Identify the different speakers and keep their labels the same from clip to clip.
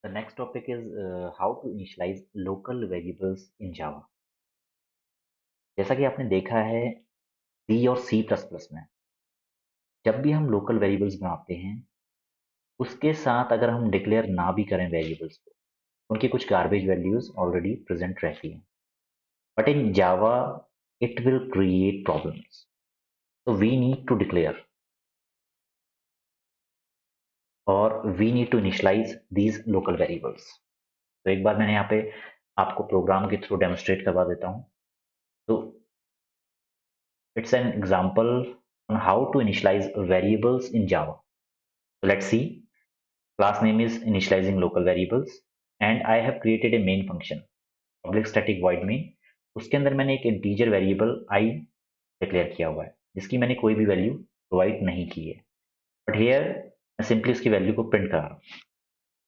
Speaker 1: The next topic is how to initialize local variables in Java. जैसा कि आपने देखा है C और C++ में जब भी हम लोकल वेरिएबल्स बनाते हैं उसके साथ अगर हम डिक्लेयर ना भी करें वेरिएबल्स को उनकी कुछ गार्बेज वैल्यूज ऑलरेडी प्रेजेंट रहती हैं but in Java it will create problems तो वी नीड टू डिक्लेयर और we need to initialise these local variables. तो एक बार मैंने यहाँ पे आपको प्रोग्राम के थ्रू डेमोस्ट्रेट करवा देता हूँ। तो it's an example on how to initialize variables in Java. So let's see. Class name is initializing local variables and I have created a main function public static void main. उसके अंदर मैंने एक integer variable i declare किया हुआ है जिसकी मैंने कोई भी वैल्यू प्रोवाइड नहीं की है बट हियर मैं सिंपली उसकी वैल्यू को प्रिंट कर रहा हूँ।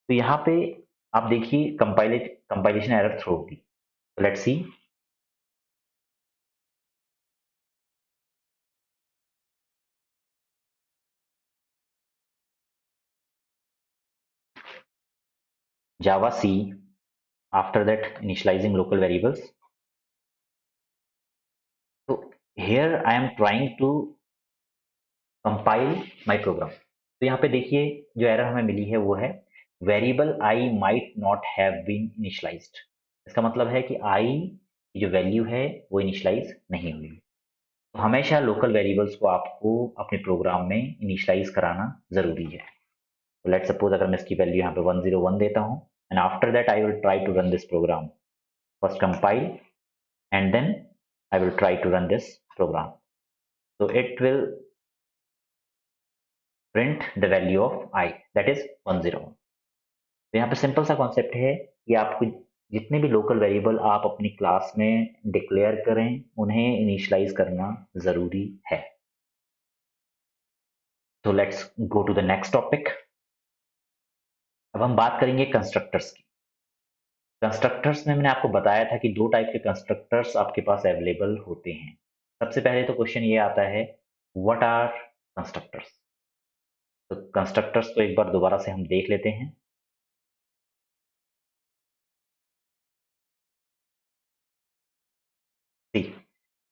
Speaker 1: तो यहाँ पे आप देखिए कंपाइलेशन एरर थ्रो होगी। Let's see. Java C, after that initializing local variables. So here I am trying to compile my program. तो यहाँ पे देखिए जो एरर हमें मिली है वो है variable i might not have been initialized। इसका मतलब है कि i की जो वैल्यू है वो इनिशियलाइज नहीं हुई। तो हमेशा लोकल वेरिएबल्स को आपको अपने प्रोग्राम में इनिशियलाइज कराना जरूरी है। तो लेट सपोज अगर मैं इसकी वैल्यू यहाँ पे 101 देता हूँ and after that I will try to run this program. First compile and then I will try to run this program. So it will print the value of I, that is 101। तो यहाँ पे simple सा concept है कि आपको जितने भी local variable आप अपनी क्लास में डिक्लेयर करें उन्हें इनिशियलाइज करना जरूरी है। तो let's go to the next topic. अब हम बात करेंगे कंस्ट्रक्टर्स की। कंस्ट्रक्टर्स में मैंने आपको बताया था कि दो टाइप के कंस्ट्रक्टर्स आपके पास अवेलेबल होते हैं। सबसे पहले तो क्वेश्चन ये आता है व्हाट आर कंस्ट्रक्टर्स। तो कंस्ट्रक्टर्स को एक बार दोबारा से हम देख लेते हैं। See,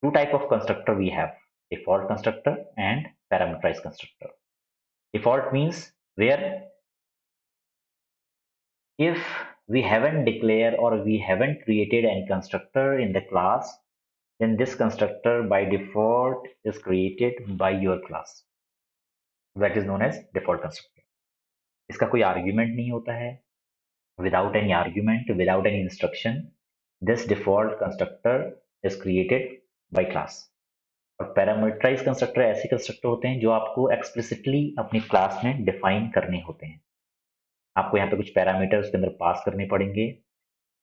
Speaker 1: two type of constructor we have: default constructor and parameterized constructor. Default means where if we haven't declared or we haven't created any constructor in the class, then this constructor by default is created by your class. That is known as default constructor. इसका कोई argument नहीं होता है। Without any argument, without any instruction, this default constructor is created by class. और parameterise constructor ऐसे constructor होते हैं जो आपको एक्सप्लिसिटली अपनी क्लास में डिफाइन करने होते हैं। आपको यहाँ पे कुछ पैरामीटर उसके अंदर पास करने पड़ेंगे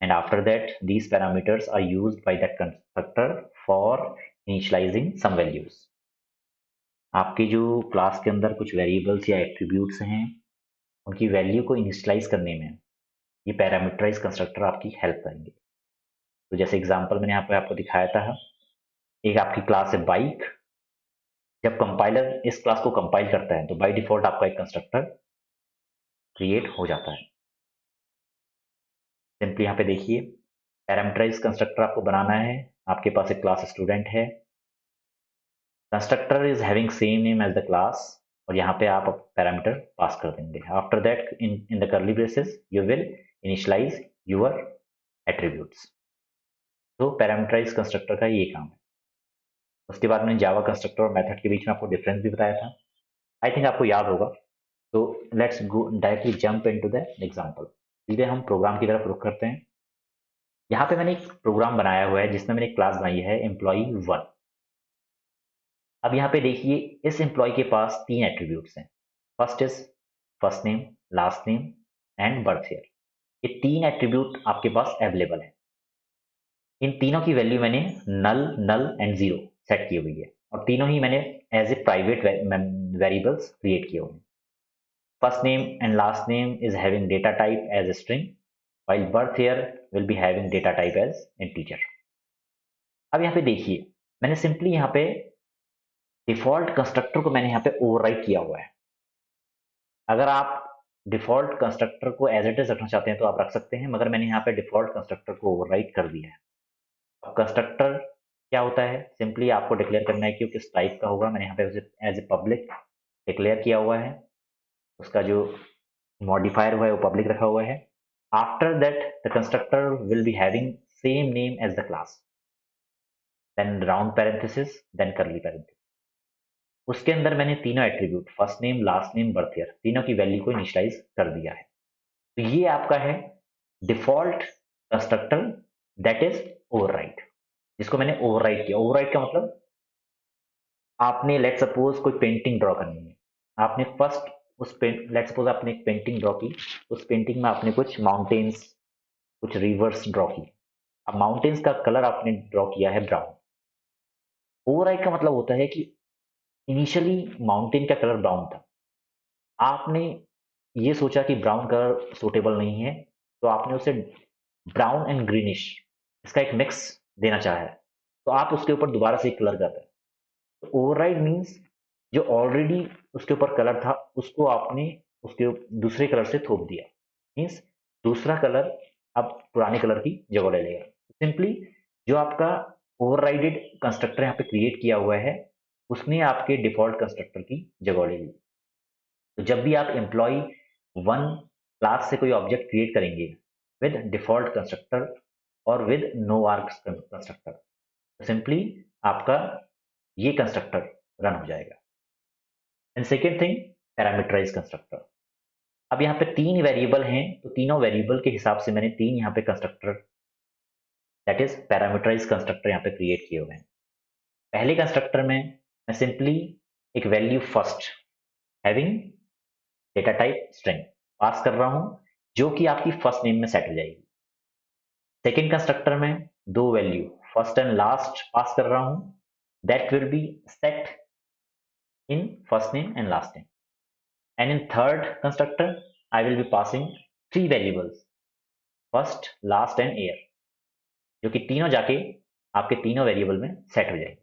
Speaker 1: and after that these parameters are used by that constructor for initializing some values. आपकी जो क्लास के अंदर कुछ वेरिएबल्स या एट्रीब्यूट्स हैं उनकी वैल्यू को इनिशियलाइज करने में ये पैरामीटराइज कंस्ट्रक्टर आपकी हेल्प करेंगे। तो जैसे एग्जांपल मैंने यहाँ पे आपको दिखाया था, एक आपकी क्लास है बाइक। जब कंपाइलर इस क्लास को कंपाइल करता है तो बाय डिफॉल्ट आपका एक कंस्ट्रक्टर क्रिएट हो जाता है। सिंपली यहाँ पे देखिए पैरामीटराइज कंस्ट्रक्टर आपको बनाना है। आपके पास एक क्लास स्टूडेंट है, constructor is having same name as the class और यहाँ पे आप पैरामीटर पास कर देंगे। After that in the curly braces you will initialize your attributes. तो पैरामीटराइज कंस्ट्रक्टर का ये काम है। उसके बाद मैंने जावा कंस्ट्रक्टर और मेथड के बीच में आपको डिफरेंस भी बताया था, आई थिंक आपको याद होगा। तो let's go directly jump into the example. सीधे हम प्रोग्राम की तरफ रुख करते हैं। यहाँ पे मैंने एक प्रोग्राम बनाया हुआ है जिसमें मैंने एक क्लास बनाई है एम्प्लॉई 1। अब यहाँ पे देखिए इस एम्प्लॉय के पास 3 एट्रीब्यूट्स हैं। First is first name, last name and birth year. ये 3 एट्रीब्यूट आपके पास अवेलेबल है। इन तीनों की वैल्यू मैंने null, null and zero set की हुई है और तीनों ही मैंने as a private variables create किए हुए हैं। First name and last name is having data type as a string, while birth year will be having data type as integer. अब यहाँ पे देखिए मैंने सिंपली यहाँ पे डिफॉल्ट कंस्ट्रक्टर को मैंने यहाँ पे ओवरराइट किया हुआ है। अगर आप डिफॉल्ट कंस्ट्रक्टर को एज इट इज रखना चाहते हैं तो आप रख सकते हैं, मगर मैंने यहाँ पे डिफॉल्ट कंस्ट्रक्टर को ओवरराइड कर दिया है। अब कंस्ट्रक्टर क्या होता है, सिंपली आपको डिक्लेयर करना है कि वो किस टाइप का होगा। मैंने यहाँ पे उसे एज ए पब्लिक डिक्लेयर किया हुआ है, उसका जो मॉडिफायर हुआ है वो पब्लिक रखा हुआ है। After that the constructor will be having same name as the class, then round parenthesis, then curly parenthesis. उसके अंदर मैंने तीनों attribute first name, last name, birth year, तीनों की वैल्यू को इनिशियलाइज कर दिया है। तो ये आपका है default constructor that is override, जिसको मैंने ओवरराइड किया। ओवरराइड का मतलब आपने लेट सपोज कोई पेंटिंग ड्रॉ करनी है, आपने फर्स्ट उस पेंट लेट सपोज आपने एक पेंटिंग ड्रॉ की, उस पेंटिंग में आपने कुछ माउंटेन्स, कुछ रिवर्स ड्रॉ की। अब माउंटेन्स का कलर आपने ड्रॉ किया है ब्राउन। ओवरराइड का मतलब होता है कि इनिशियली माउंटेन का कलर ब्राउन था, आपने ये सोचा कि ब्राउन कलर सूटेबल नहीं है, तो आपने उसे ब्राउन एंड ग्रीनिश, इसका एक मिक्स देना चाहा है, तो आप उसके ऊपर दोबारा से एक कलर करते हैं। तो ओवरराइड मीन्स जो ऑलरेडी उसके ऊपर कलर था उसको आपने उसके दूसरे कलर से थोप दिया, मीन्स दूसरा कलर अब पुराने कलर की जगह ले लेगा। सिंपली जो आपका ओवरराइडेड कंस्ट्रक्टर यहाँ पे क्रिएट किया हुआ है उसने आपके डिफॉल्ट कंस्ट्रक्टर की जगह ले ली। तो जब भी आप एम्प्लॉय वन क्लास से कोई ऑब्जेक्ट क्रिएट करेंगे विद डिफॉल्ट कंस्ट्रक्टर और विद नो आर्क्स कंस्ट्रक्टर, तो सिंपली आपका ये कंस्ट्रक्टर रन हो जाएगा। And second thing, parameterize constructor. अब यहाँ पे तीन वेरिएबल हैं, तो तीनों वेरिएबल के हिसाब से मैंने तीन यहाँ पे constructor that is parameterize constructor यहाँ पे क्रिएट किए हुए हैं। पहले कंस्ट्रक्टर में मैं सिंपली एक value first having data type string pass कर रहा हूं, जो कि आपकी फर्स्ट नेम में सेट हो जाएगी। सेकेंड कंस्ट्रक्टर में दो वैल्यू फर्स्ट एंड लास्ट पास कर रहा हूं, that will be set in first name and last name. And in third constructor, I will be passing three variables, first, last and year, जो कि तीनों जाके आपके तीनों वेरिएबल में सेट हो जाएंगे।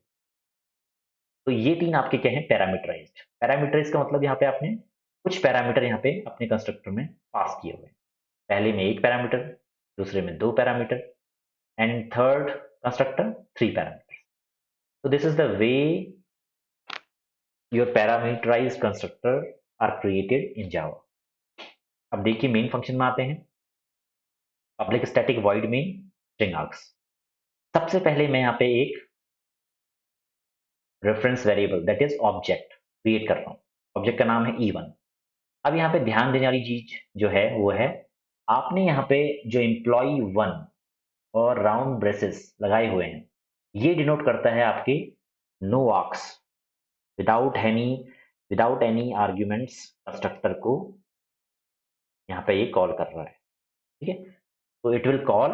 Speaker 1: तो ये तीन आपके क्या हैं, पैरामीटराइज्ड। पैरामीटराइज का मतलब यहाँ पे आपने कुछ पैरामीटर यहाँ पे अपने कंस्ट्रक्टर में पास किए हुए हैं। पहले में एक पैरामीटर, दूसरे में दो parameter, and third constructor three parameter. तो this is the way your parameterized constructor are created in Java. अब देखिए मेन फंक्शन में आते हैं। Public static void main string args. सबसे पहले मैं यहाँ पे एक reference variable that is object create कर रहा हूँ। ऑब्जेक्ट का नाम है E1। अब यहाँ पे ध्यान देने वाली चीज जो है वो है, आपने यहाँ पे जो एम्प्लॉय 1 और राउंड ब्रेसेस लगाए हुए हैं, ये डिनोट करता है आपके no args, without any arguments constructor को यहाँ पे ये कॉल कर रहा है। ठीक है, तो it will call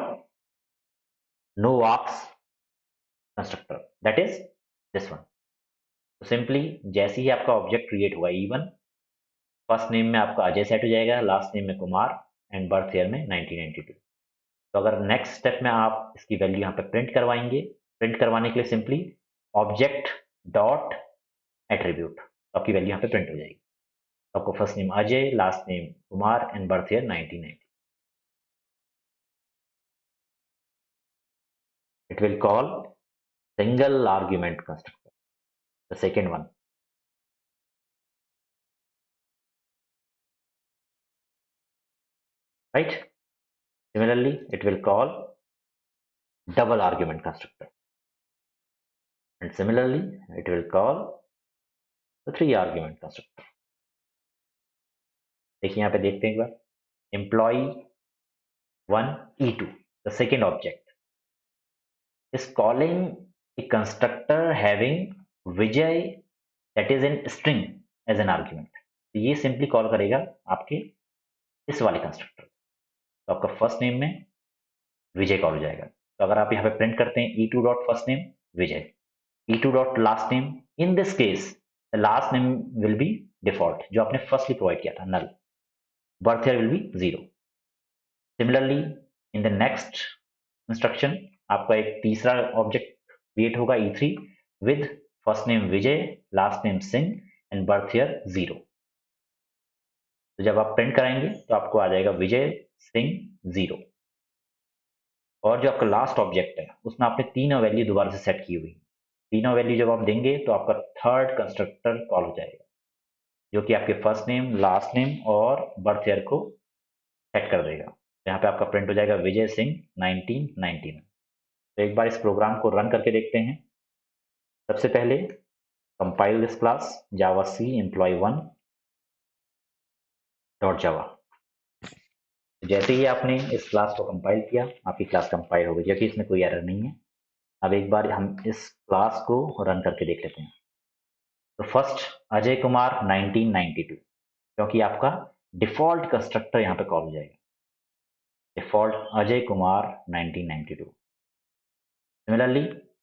Speaker 1: no args constructor that is this one. तो सिंपली जैसे ही आपका ऑब्जेक्ट क्रिएट हुआ E1, फर्स्ट नेम में आपका अजय सेट हो जाएगा, लास्ट नेम में कुमार, एंड बर्थ ईयर में 1992। तो अगर नेक्स्ट स्टेप में आप इसकी वैल्यू यहाँ पे प्रिंट करवाएंगे, प्रिंट करवाने के लिए सिंपली ऑब्जेक्ट डॉट एट्रीब्यूट, तो आपकी वैल्यू यहाँ पे प्रिंट हो जाएगी। तो आपको first name Ajay, last name Kumar and birth year 1990। It will call single argument constructor, the second one. Right? Similarly, it will call double argument constructor, and similarly it will call the three argument constructor. देखिए यहाँ पे देखते हैं एक बार, employee 1 E2, the second object is calling a constructor having Vijay that is in string as an argument। तो ये simply call करेगा आपके इस वाले कंस्ट्रक्टर, तो आपका फर्स्ट नेम में विजय कॉल हो जाएगा। तो अगर आप यहाँ पे प्रिंट करते हैं E2 dot first name Vijay, E2 dot last name, in this case the last name will be default जो आपने फर्स्टली प्रोवाइड किया था, null, birth year will be 0। Similarly in the next instruction आपका एक तीसरा ऑब्जेक्ट क्रिएट होगा E3 with first name Vijay, last name Singh and birth year 0। तो जब आप प्रिंट कराएंगे तो आपको आ जाएगा विजय सिंह 0। और जो आपका लास्ट ऑब्जेक्ट है उसमें आपने तीनों वैल्यू दोबारा से सेट की हुई, तीनों वैल्यू जब आप देंगे तो आपका थर्ड कंस्ट्रक्टर कॉल हो जाएगा, जो कि आपके फर्स्ट नेम, लास्ट नेम और बर्थ ईयर को सेट कर देगा। यहाँ पे आपका प्रिंट हो जाएगा विजय सिंह 1999। तो एक बार इस प्रोग्राम को रन करके देखते हैं। सबसे पहले compile this class Java C employ one dot Java. जैसे ही आपने इस क्लास को कंपाइल किया, आपकी क्लास कंपाइल हो गई, क्योंकि इसमें कोई एरर नहीं है। अब एक बार हम इस क्लास को रन करके देख लेते हैं। तो फर्स्ट अजय कुमार 1992, क्योंकि आपका डिफॉल्ट कंस्ट्रक्टर यहाँ पे कॉल हो जाएगा, डिफॉल्ट अजय कुमार 1992। सिमिलरली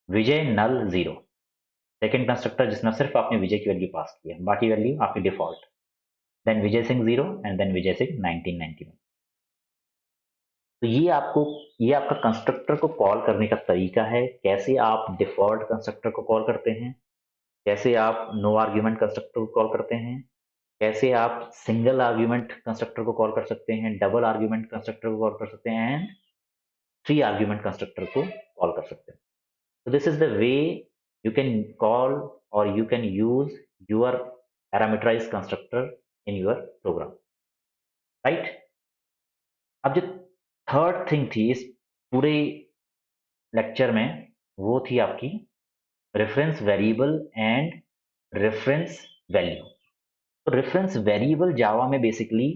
Speaker 1: विजय नल 0, सेकेंड कंस्ट्रक्टर जिसमें सिर्फ आपने विजय की वैल्यू पास की है, बाकी वैल्यू आपकी default. Then Vijay Singh 0 and then Vijay Singh 1991। तो ये आपका कंस्ट्रक्टर को कॉल करने का तरीका है, कैसे आप डिफॉल्ट कंस्ट्रक्टर को कॉल करते हैं, कैसे आप नो आर्ग्यूमेंट कंस्ट्रक्टर को कॉल करते हैं, कैसे आप सिंगल आर्ग्यूमेंट कंस्ट्रक्टर को कॉल कर सकते हैं, डबल आर्ग्यूमेंट कंस्ट्रक्टर को कॉल कर सकते हैं एंड थ्री आर्ग्यूमेंट कंस्ट्रक्टर को कॉल कर सकते हैं। So this is the way you can call or you can use your parameterized constructor in your program, right? अब जो थर्ड थिंग थी इस पूरे लेक्चर में, वो थी आपकी reference variable and reference value. तो रेफरेंस वेरिएबल जावा में बेसिकली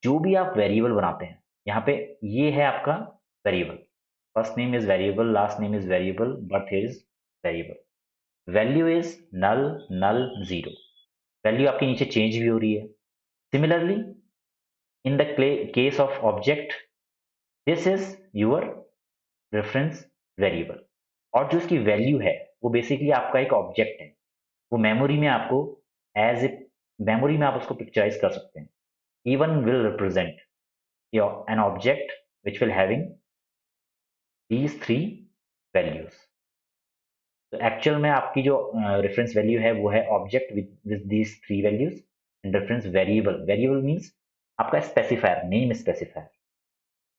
Speaker 1: जो भी आप वेरिएबल बनाते हैं, यहाँ पे ये है आपका variable, first name is variable, last name is variable, birth is variable, value is null null 0, value आपके नीचे चेंज भी हो रही है। Similarly in the case of object, this is your reference variable, और जो इसकी वैल्यू है वो बेसिकली आपका एक ऑब्जेक्ट है, वो मेमोरी में आपको एज ए मेमोरी में आप उसको पिक्चराइज कर सकते हैं। even will represent an object which will having these three values। तो एक्चुअल में आपकी जो रेफरेंस वैल्यू है वो है object with these three values and reference variable, variable means आपका स्पेसिफायर, नेम स्पेसिफायर।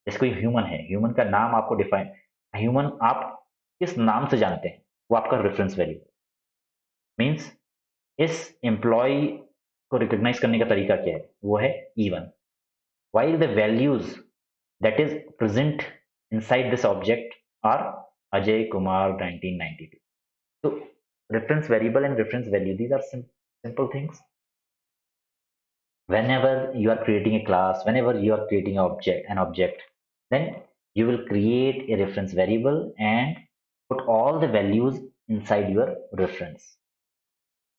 Speaker 1: जैसे कोई ह्यूमन है, ह्यूमन का नाम आपको डिफाइन, ह्यूमन आप किस नाम से जानते हैं वो आपका रेफरेंस वैल्यू मींस इस एम्प्लॉय को रिकॉग्नाइज करने का तरीका क्या है, वो है E1, while the values that is present inside this object are Ajay Kumar 1992. So reference variable and reference value, these are simple things. Whenever you are creating a class, whenever you are creating an object, then you will create a reference variable and put all the values inside your reference.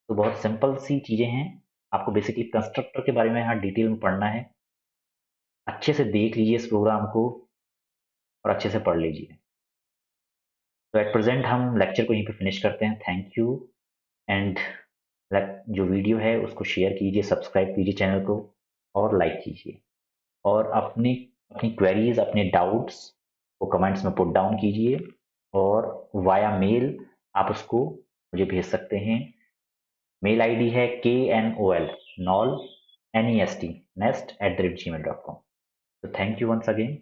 Speaker 1: तो बहुत simple सी चीजें हैं, आपको basically constructor के बारे में यहाँ detail में पढ़ना है। अच्छे से देख लीजिए इस प्रोग्राम को और अच्छे से पढ़ लीजिए। तो एट प्रेजेंट हम लेक्चर को यहीं पे फिनिश करते हैं। थैंक यू एंड जो वीडियो है उसको शेयर कीजिए, सब्सक्राइब कीजिए चैनल को और लाइक कीजिए, और अपनी अपनी क्वेरीज, अपने डाउट्स को कमेंट्स में पुट डाउन कीजिए, और वाया मेल आप उसको मुझे भेज सकते हैं। मेल आईडी है knol nest@gmail.com। तो थैंक यू वंस अगेन।